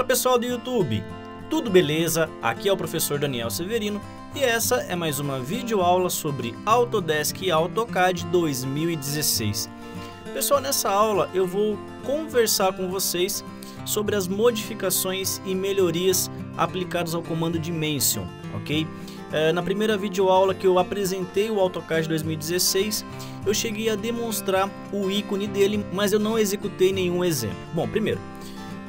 Fala pessoal do YouTube, tudo beleza? Aqui é o professor Daniel Severino e essa é mais uma videoaula sobre Autodesk e AutoCAD 2016. Pessoal, nessa aula eu vou conversar com vocês sobre as modificações e melhorias aplicadas ao comando Dimension, ok? Na primeira videoaula que eu apresentei o AutoCAD 2016, eu cheguei a demonstrar o ícone dele, mas eu não executei nenhum exemplo. Bom, primeiro,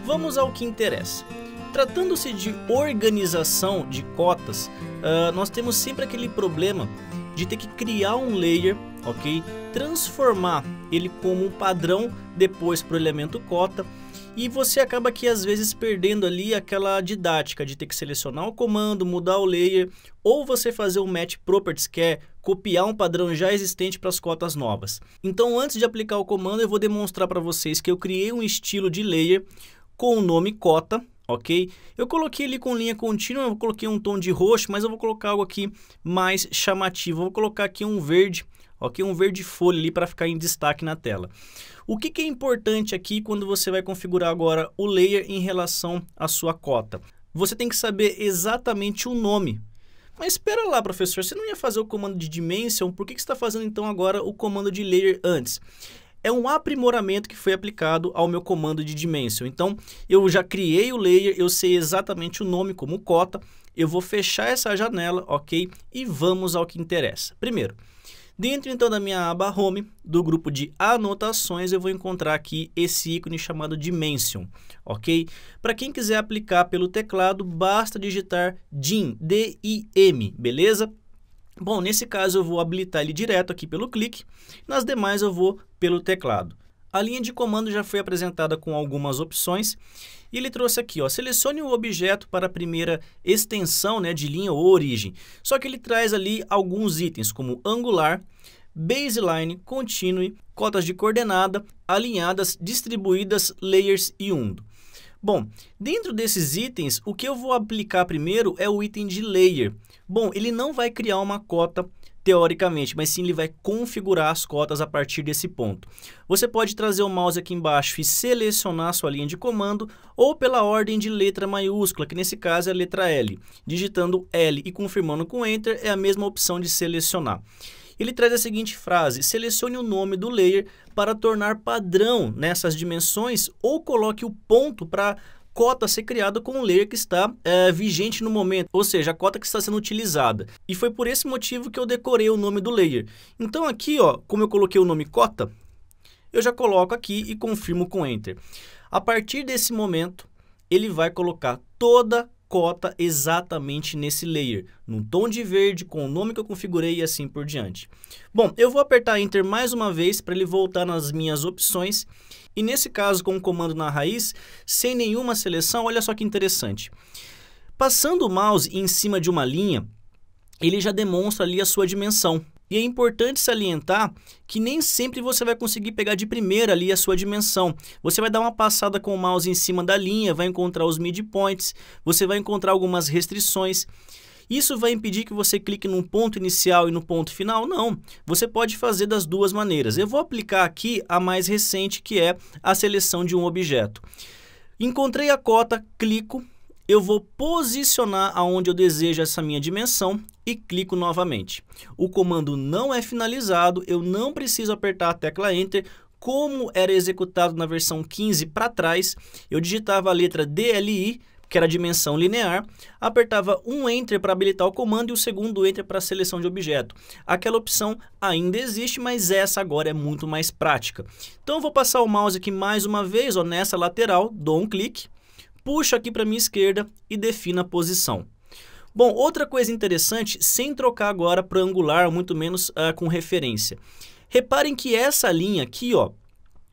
vamos ao que interessa. Tratando-se de organização de cotas, nós temos sempre aquele problema de ter que criar um layer, ok? Transformar ele como um padrão depois para o elemento cota, e você acaba que às vezes perdendo ali aquela didática de ter que selecionar o comando, mudar o layer, ou você fazer o Match Properties, que é copiar um padrão já existente para as cotas novas. Então, antes de aplicar o comando, eu vou demonstrar para vocês que eu criei um estilo de layer com o nome cota, ok? Eu coloquei ele com linha contínua, eu coloquei um tom de roxo, mas eu vou colocar algo aqui mais chamativo. Eu vou colocar aqui um verde, ok? Um verde folha ali para ficar em destaque na tela. O que é importante aqui quando você vai configurar agora o layer em relação à sua cota? Você tem que saber exatamente o nome. Mas espera lá, professor, você não ia fazer o comando de Dimension? Por que você está fazendo então agora o comando de layer antes? É um aprimoramento que foi aplicado ao meu comando de Dimension. Então, eu já criei o layer, eu sei exatamente o nome como cota. Eu vou fechar essa janela, ok? E vamos ao que interessa. Primeiro, dentro então da minha aba Home, do grupo de anotações, eu vou encontrar aqui esse ícone chamado Dimension, ok? Para quem quiser aplicar pelo teclado, basta digitar DIM, D-I-M, beleza? Bom, nesse caso eu vou habilitar ele direto aqui pelo clique, nas demais eu vou pelo teclado. A linha de comando já foi apresentada com algumas opções e ele trouxe aqui, ó, selecione o objeto para a primeira extensão, né, de linha ou origem. Só que ele traz ali alguns itens como angular, baseline, continue, cotas de coordenada, alinhadas, distribuídas, layers e undo. Bom, dentro desses itens, o que eu vou aplicar primeiro é o item de layer. Bom, ele não vai criar uma cota teoricamente, mas sim ele vai configurar as cotas a partir desse ponto. Você pode trazer o mouse aqui embaixo e selecionar a sua linha de comando ou pela ordem de letra maiúscula, que nesse caso é a letra L. Digitando L e confirmando com Enter é a mesma opção de selecionar. Ele traz a seguinte frase: selecione o nome do layer para tornar padrão nessas dimensões ou coloque o ponto para cota ser criada com o layer que está vigente no momento, ou seja, a cota que está sendo utilizada. E foi por esse motivo que eu decorei o nome do layer. Então aqui, ó, como eu coloquei o nome cota, eu já coloco aqui e confirmo com Enter. A partir desse momento, ele vai colocar toda cota exatamente nesse layer, num tom de verde, com o nome que eu configurei e assim por diante. Bom, eu vou apertar Enter mais uma vez para ele voltar nas minhas opções. E nesse caso, com o comando na raiz, sem nenhuma seleção, olha só que interessante. Passando o mouse em cima de uma linha, ele já demonstra ali a sua dimensão. E é importante salientar que nem sempre você vai conseguir pegar de primeira ali a sua dimensão. Você vai dar uma passada com o mouse em cima da linha, vai encontrar os midpoints, você vai encontrar algumas restrições. Isso vai impedir que você clique num ponto inicial e no ponto final? Não, você pode fazer das duas maneiras. Eu vou aplicar aqui a mais recente, que é a seleção de um objeto. Encontrei a cota, clico, eu vou posicionar aonde eu desejo essa minha dimensão e clico novamente. O comando não é finalizado, eu não preciso apertar a tecla Enter. Como era executado na versão 15 para trás, eu digitava a letra DLI, que era a dimensão linear, apertava um Enter para habilitar o comando e o segundo Enter para a seleção de objeto. Aquela opção ainda existe, mas essa agora é muito mais prática. Então eu vou passar o mouse aqui mais uma vez, ó, nessa lateral, dou um clique, puxo aqui para a minha esquerda e defino a posição. Bom, outra coisa interessante, sem trocar agora para angular, muito menos com referência. Reparem que essa linha aqui, ó,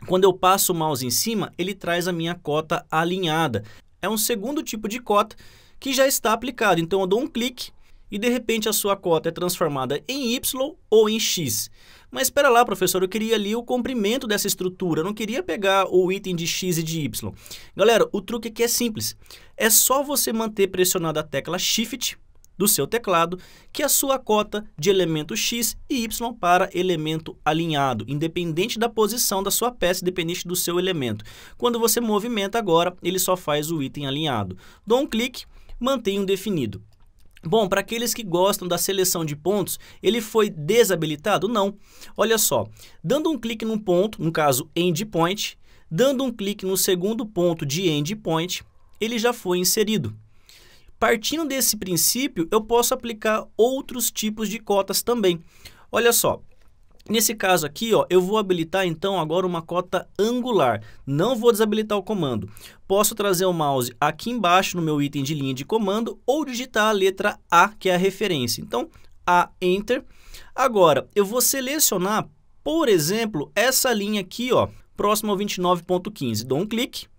quando eu passo o mouse em cima, ele traz a minha cota alinhada. É um segundo tipo de cota que já está aplicado. Então, eu dou um clique e, de repente, a sua cota é transformada em Y ou em X. Mas espera lá, professor, eu queria ali o comprimento dessa estrutura. Eu não queria pegar o item de X e de Y. Galera, o truque aqui é simples. É só você manter pressionada a tecla Shift, do seu teclado que a sua cota de elemento X e Y para elemento alinhado, independente da posição da sua peça, independente do seu elemento. Quando você movimenta agora, ele só faz o item alinhado. Dou um clique, mantenho definido. Bom, para aqueles que gostam da seleção de pontos, ele foi desabilitado? Não. Olha só, dando um clique num ponto, no caso endpoint, dando um clique no segundo ponto de endpoint, ele já foi inserido. Partindo desse princípio, eu posso aplicar outros tipos de cotas também. Olha só, nesse caso aqui, ó, eu vou habilitar então agora uma cota angular. Não vou desabilitar o comando. Posso trazer o mouse aqui embaixo no meu item de linha de comando ou digitar a letra A, que é a referência. Então, A, Enter. Agora, eu vou selecionar, por exemplo, essa linha aqui, ó, próximo ao 29.15. Dou um clique.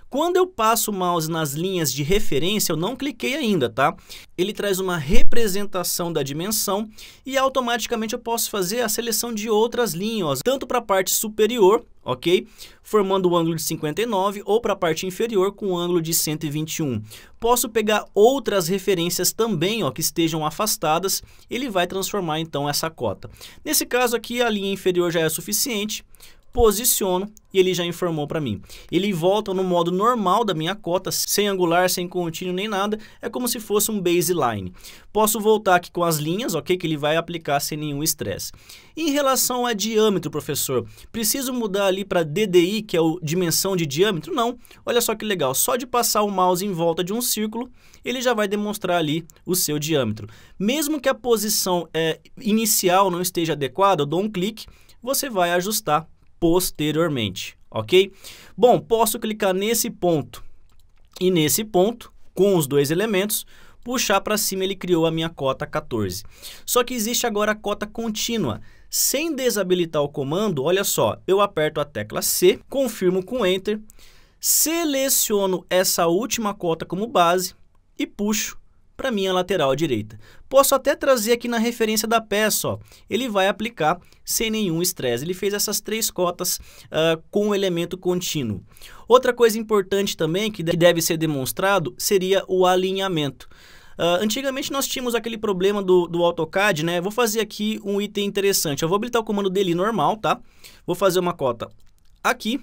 Quando eu passo o mouse nas linhas de referência, eu não cliquei ainda, tá? Ele traz uma representação da dimensão e automaticamente eu posso fazer a seleção de outras linhas, tanto para a parte superior, ok? Formando o ângulo de 59 ou para a parte inferior com o ângulo de 121. Posso pegar outras referências também, ó, que estejam afastadas, ele vai transformar então essa cota. Nesse caso aqui, a linha inferior já é suficiente. Posiciono e ele já informou para mim. Ele volta no modo normal da minha cota, sem angular, sem contínuo nem nada. É como se fosse um baseline. Posso voltar aqui com as linhas, ok? Que ele vai aplicar sem nenhum estresse. Em relação a diâmetro, professor, preciso mudar ali para DDI, que é a dimensão de diâmetro? Não. Olha só que legal. Só de passar o mouse em volta de um círculo, ele já vai demonstrar ali o seu diâmetro. Mesmo que a posição inicial não esteja adequada, eu dou um clique, você vai ajustar posteriormente, ok? Bom, posso clicar nesse ponto e nesse ponto, com os dois elementos, puxar para cima, ele criou a minha cota 14. Só que existe agora a cota contínua. Sem desabilitar o comando, olha só, eu aperto a tecla C, confirmo com Enter, seleciono essa última cota como base e puxo para minha lateral direita. Posso até trazer aqui na referência da peça, ó, ele vai aplicar sem nenhum estresse. Ele fez essas três cotas com o elemento contínuo. Outra coisa importante também que deve ser demonstrado seria o alinhamento. Antigamente nós tínhamos aquele problema do AutoCAD, né? Vou fazer aqui um item interessante. Eu vou habilitar o comando dele normal, tá? Vou fazer uma cota aqui.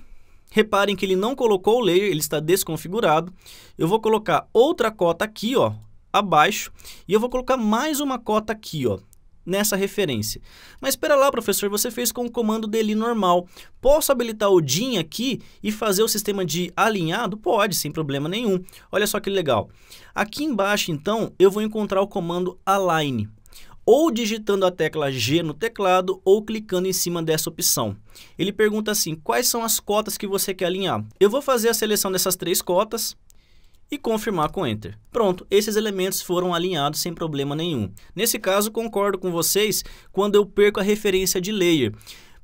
Reparem que ele não colocou o layer, ele está desconfigurado. Eu vou colocar outra cota aqui, ó, abaixo, e eu vou colocar mais uma cota aqui, ó, nessa referência. Mas espera lá, professor, você fez com o comando dele normal. Posso habilitar o DIN aqui e fazer o sistema de alinhado? Pode, sem problema nenhum. Olha só que legal. Aqui embaixo, então, eu vou encontrar o comando Align, ou digitando a tecla G no teclado, ou clicando em cima dessa opção. Ele pergunta assim, quais são as cotas que você quer alinhar? Eu vou fazer a seleção dessas três cotas, e confirmar com Enter. Pronto, esses elementos foram alinhados sem problema nenhum. Nesse caso, concordo com vocês quando eu perco a referência de layer.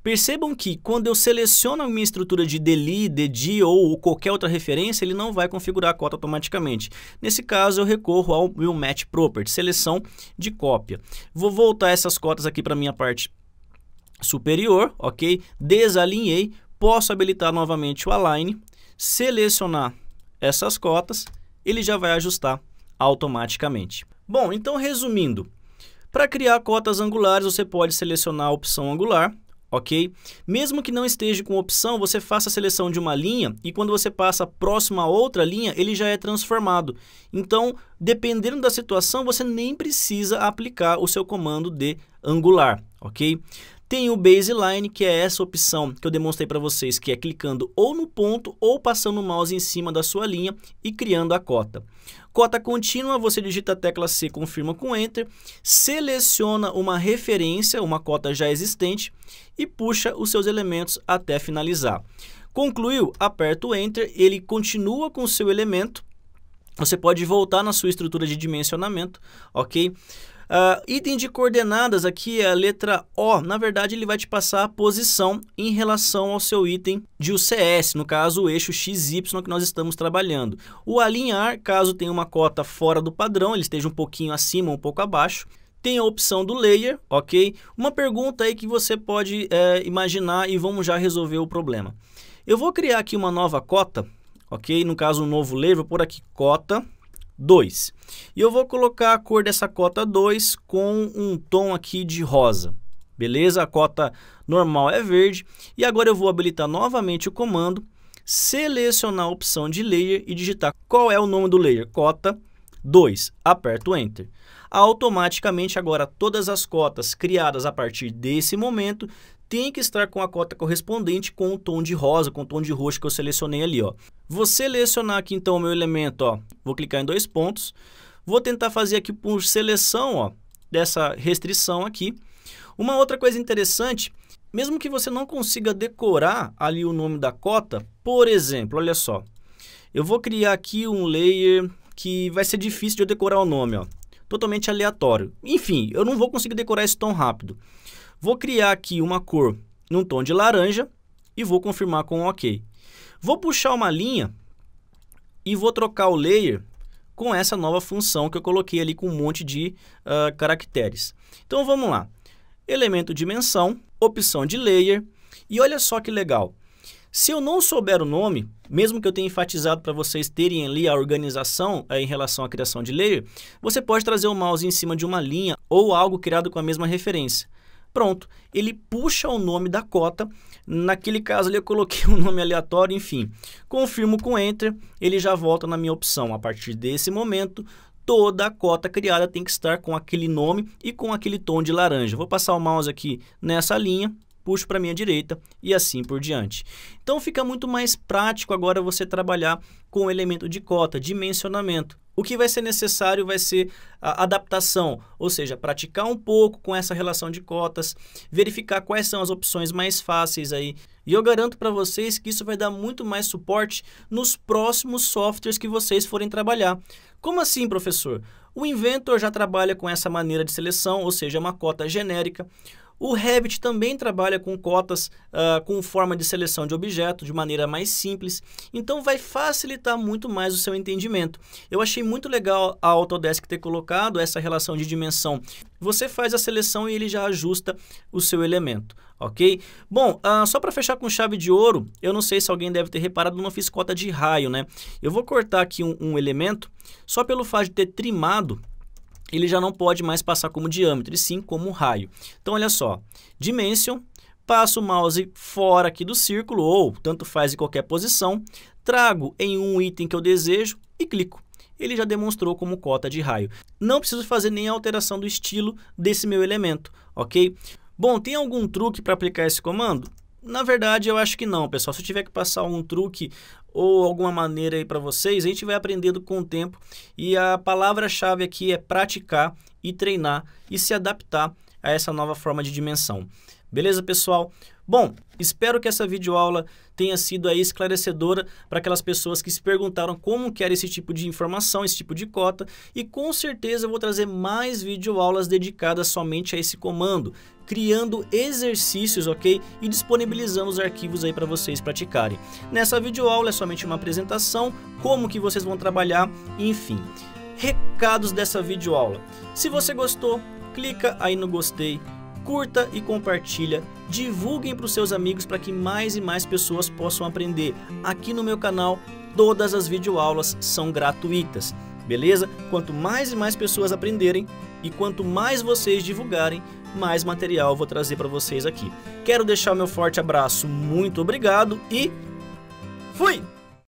Percebam que quando eu seleciono a minha estrutura de DLI, DD ou qualquer outra referência, ele não vai configurar a cota automaticamente. Nesse caso, eu recorro ao meu Match Property, seleção de cópia. Vou voltar essas cotas aqui para a minha parte superior, ok? Desalinhei, posso habilitar novamente o Align, selecionar essas cotas, ele já vai ajustar automaticamente. Bom, então resumindo, para criar cotas angulares você pode selecionar a opção angular, ok? Mesmo que não esteja com opção, você faça a seleção de uma linha e quando você passa próximo a outra linha, ele já é transformado. Então, dependendo da situação, você nem precisa aplicar o seu comando de angular, ok? Tem o Baseline, que é essa opção que eu demonstrei para vocês, que é clicando ou no ponto ou passando o mouse em cima da sua linha e criando a cota. Cota contínua, você digita a tecla C, confirma com Enter, seleciona uma referência, uma cota já existente e puxa os seus elementos até finalizar. Concluiu? Aperta o Enter, ele continua com o seu elemento. Você pode voltar na sua estrutura de dimensionamento, ok? Item de coordenadas aqui é a letra O. Na verdade, ele vai te passar a posição em relação ao seu item de UCS, no caso, o eixo XY que nós estamos trabalhando. O alinhar, caso tenha uma cota fora do padrão, ele esteja um pouquinho acima, um pouco abaixo. Tem a opção do layer, ok? Uma pergunta aí que você pode imaginar e vamos já resolver o problema. Eu vou criar aqui uma nova cota, ok? No caso, um novo layer, vou pôr aqui cota 2. E eu vou colocar a cor dessa cota 2 com um tom aqui de rosa. Beleza? A cota normal é verde. E agora eu vou habilitar novamente o comando, selecionar a opção de layer e digitar qual é o nome do layer, cota 2. Aperto Enter. Automaticamente agora todas as cotas criadas a partir desse momento têm que estar com a cota correspondente com o tom de rosa, com o tom de roxo que eu selecionei ali, ó. Vou selecionar aqui então o meu elemento, ó. Vou clicar em 2 pontos. Vou tentar fazer aqui por seleção, ó, dessa restrição aqui. Uma outra coisa interessante, mesmo que você não consiga decorar ali o nome da cota, por exemplo, olha só. Eu vou criar aqui um layer que vai ser difícil de eu decorar o nome, ó. Totalmente aleatório. Enfim, eu não vou conseguir decorar isso tão rápido. Vou criar aqui uma cor num tom de laranja e vou confirmar com OK. Vou puxar uma linha e vou trocar o layer com essa nova função que eu coloquei ali com um monte de caracteres. Então vamos lá. Elemento dimensão, opção de layer e olha só que legal. Se eu não souber o nome, mesmo que eu tenha enfatizado para vocês terem ali a organização em relação à criação de layer, você pode trazer o mouse em cima de uma linha ou algo criado com a mesma referência. Pronto, ele puxa o nome da cota, naquele caso ali eu coloquei um nome aleatório, enfim. Confirmo com Enter, ele já volta na minha opção. A partir desse momento, toda a cota criada tem que estar com aquele nome e com aquele tom de laranja. Vou passar o mouse aqui nessa linha, puxo para a minha direita e assim por diante. Então fica muito mais prático agora você trabalhar com o elemento de cota, dimensionamento. O que vai ser necessário vai ser a adaptação, ou seja, praticar um pouco com essa relação de cotas, verificar quais são as opções mais fáceis aí. E eu garanto para vocês que isso vai dar muito mais suporte nos próximos softwares que vocês forem trabalhar. Como assim, professor? O Inventor já trabalha com essa maneira de seleção, ou seja, uma cota genérica. O Revit também trabalha com cotas com forma de seleção de objeto de maneira mais simples, então vai facilitar muito mais o seu entendimento. Eu achei muito legal a Autodesk ter colocado essa relação de dimensão. Você faz a seleção e ele já ajusta o seu elemento, ok? Bom, só para fechar com chave de ouro, eu não sei se alguém deve ter reparado, eu não fiz cota de raio, né? Eu vou cortar aqui um elemento, só pelo fato de ter trimado, ele já não pode mais passar como diâmetro, e sim como raio. Então, olha só, Dimension, passo o mouse fora aqui do círculo, ou tanto faz em qualquer posição, trago em um item que eu desejo e clico. Ele já demonstrou como cota de raio. Não preciso fazer nem a alteração do estilo desse meu elemento, ok? Bom, tem algum truque para aplicar esse comando? Na verdade, eu acho que não, pessoal. Se eu tiver que passar algum truque ou alguma maneira aí para vocês, a gente vai aprendendo com o tempo. E a palavra-chave aqui é praticar e treinar e se adaptar a essa nova forma de dimensão. Beleza, pessoal? Bom, espero que essa videoaula tenha sido aí esclarecedora para aquelas pessoas que se perguntaram como que era esse tipo de informação, esse tipo de cota, e com certeza eu vou trazer mais videoaulas dedicadas somente a esse comando, criando exercícios, ok? E disponibilizando os arquivos aí para vocês praticarem. Nessa videoaula é somente uma apresentação, como que vocês vão trabalhar, enfim. Recados dessa videoaula. Se você gostou, clica aí no gostei, curta e compartilha, divulguem para os seus amigos para que mais e mais pessoas possam aprender. Aqui no meu canal, todas as videoaulas são gratuitas, beleza? Quanto mais e mais pessoas aprenderem e quanto mais vocês divulgarem, mais material eu vou trazer para vocês aqui. Quero deixar o meu forte abraço, muito obrigado e fui!